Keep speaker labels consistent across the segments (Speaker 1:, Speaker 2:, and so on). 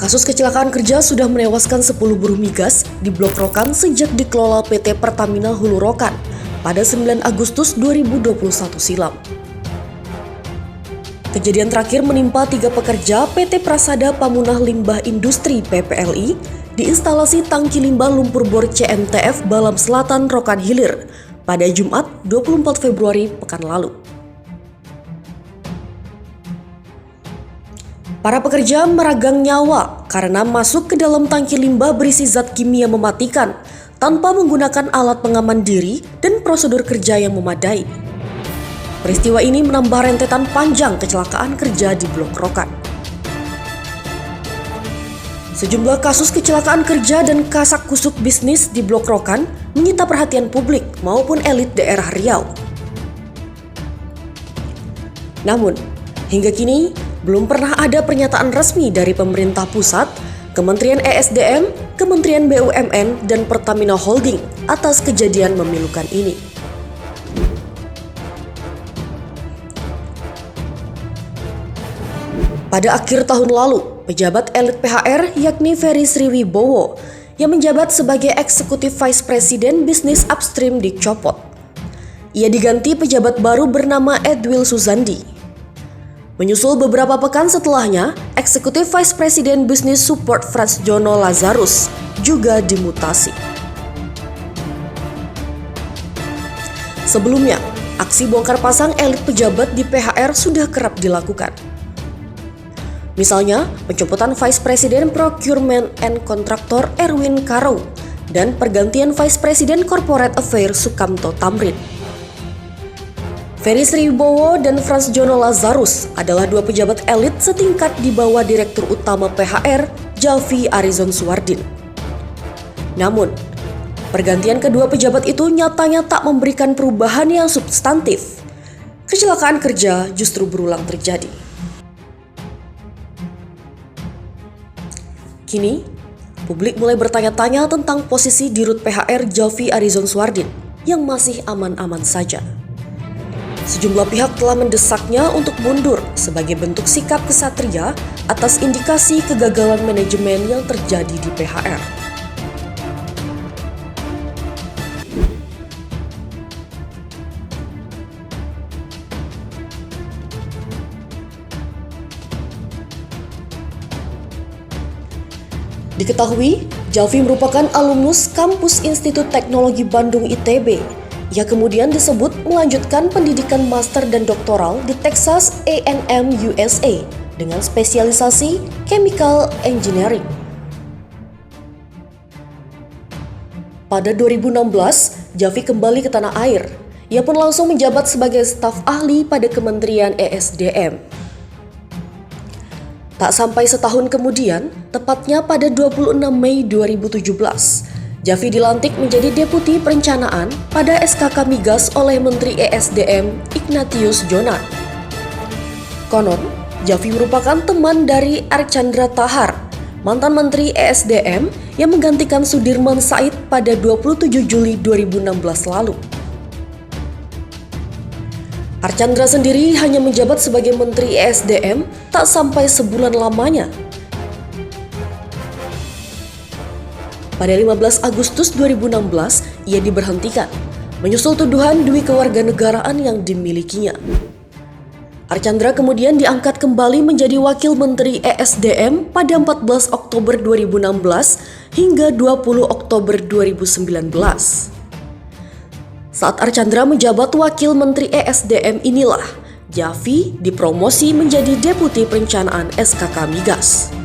Speaker 1: Kasus kecelakaan kerja sudah menewaskan 10 buruh migas di Blok Rokan sejak dikelola PT Pertamina Hulu Rokan pada 9 Agustus 2021 silam. Kejadian terakhir menimpa 3 pekerja PT Prasada Pamunah Limbah Industri (PPLI) di instalasi tangki limbah lumpur bor CMTF Balam Selatan Rokan Hilir pada Jumat 24 Februari pekan lalu. Para pekerja meragang nyawa karena masuk ke dalam tangki limbah berisi zat kimia mematikan tanpa menggunakan alat pengaman diri dan prosedur kerja yang memadai. Peristiwa ini menambah rentetan panjang kecelakaan kerja di Blok Rokan. Sejumlah kasus kecelakaan kerja dan kasak kusuk bisnis di Blok Rokan menyita perhatian publik maupun elit daerah Riau. Namun, hingga kini belum pernah ada pernyataan resmi dari pemerintah pusat, Kementerian ESDM, Kementerian BUMN, dan Pertamina Holding atas kejadian memilukan ini. Pada akhir tahun lalu, pejabat elit PHR yakni Ferry Sriwibowo yang menjabat sebagai Eksekutif Vice President Bisnis Upstream dicopot. Ia diganti pejabat baru bernama Edwil Suzandi. Menyusul beberapa pekan setelahnya, Eksekutif Vice President Business Support Frans Jono Lazarus juga dimutasi. Sebelumnya, aksi bongkar pasang elit pejabat di PHR sudah kerap dilakukan. Misalnya, pencopotan Vice President Procurement and Contractor Erwin Karou dan pergantian Vice President Corporate Affairs Sukamto Tamrin. Ferry Sriwibowo dan Frans Jono Lazarus adalah 2 pejabat elit setingkat di bawah Direktur Utama PHR, Jalvi Arizon Suwardin. Namun, pergantian kedua pejabat itu nyatanya tak memberikan perubahan yang substantif. Kecelakaan kerja justru berulang terjadi. Kini, publik mulai bertanya-tanya tentang posisi Dirut PHR Jalvi Arizon Suwardin yang masih aman-aman saja. Sejumlah pihak telah mendesaknya untuk mundur sebagai bentuk sikap kesatria atas indikasi kegagalan manajemen yang terjadi di PHR. Diketahui, Jalvi merupakan alumnus kampus Institut Teknologi Bandung ITB. Ia kemudian disebut melanjutkan pendidikan master dan doktoral di Texas A&M USA dengan spesialisasi Chemical Engineering. Pada 2016, Jalvi kembali ke tanah air. Ia pun langsung menjabat sebagai staf ahli pada Kementerian ESDM. Tak sampai setahun kemudian, tepatnya pada 26 Mei 2017, Jalvi dilantik menjadi Deputi Perencanaan pada SKK Migas oleh Menteri ESDM Ignatius Jonan. Konon, Jalvi merupakan teman dari Archandra Tahar, mantan Menteri ESDM yang menggantikan Sudirman Said pada 27 Juli 2016 lalu. Archandra sendiri hanya menjabat sebagai Menteri ESDM tak sampai sebulan lamanya. Pada 15 Agustus 2016, ia diberhentikan, menyusul tuduhan duit kewarganegaraan yang dimilikinya. Archandra kemudian diangkat kembali menjadi Wakil Menteri ESDM pada 14 Oktober 2016 hingga 20 Oktober 2019. Saat Archandra menjabat Wakil Menteri ESDM inilah, Jalvi dipromosi menjadi Deputi Perencanaan SKK Migas.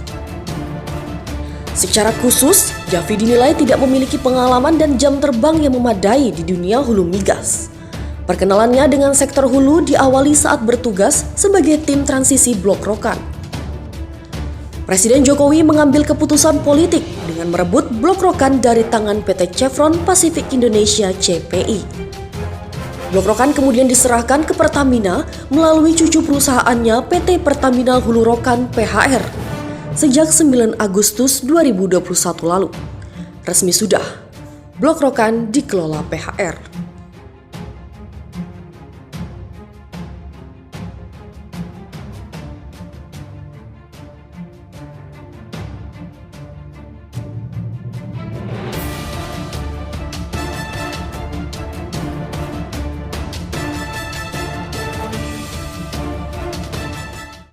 Speaker 1: Secara khusus, Jalvi dinilai tidak memiliki pengalaman dan jam terbang yang memadai di dunia hulu migas. Perkenalannya dengan sektor hulu diawali saat bertugas sebagai tim transisi Blok Rokan. Presiden Jokowi mengambil keputusan politik dengan merebut Blok Rokan dari tangan PT Chevron Pacific Indonesia (CPI). Blok Rokan kemudian diserahkan ke Pertamina melalui cucu perusahaannya PT Pertamina Hulu Rokan (PHR). Sejak 9 Agustus 2021 lalu, resmi sudah, Blok Rokan dikelola PHR.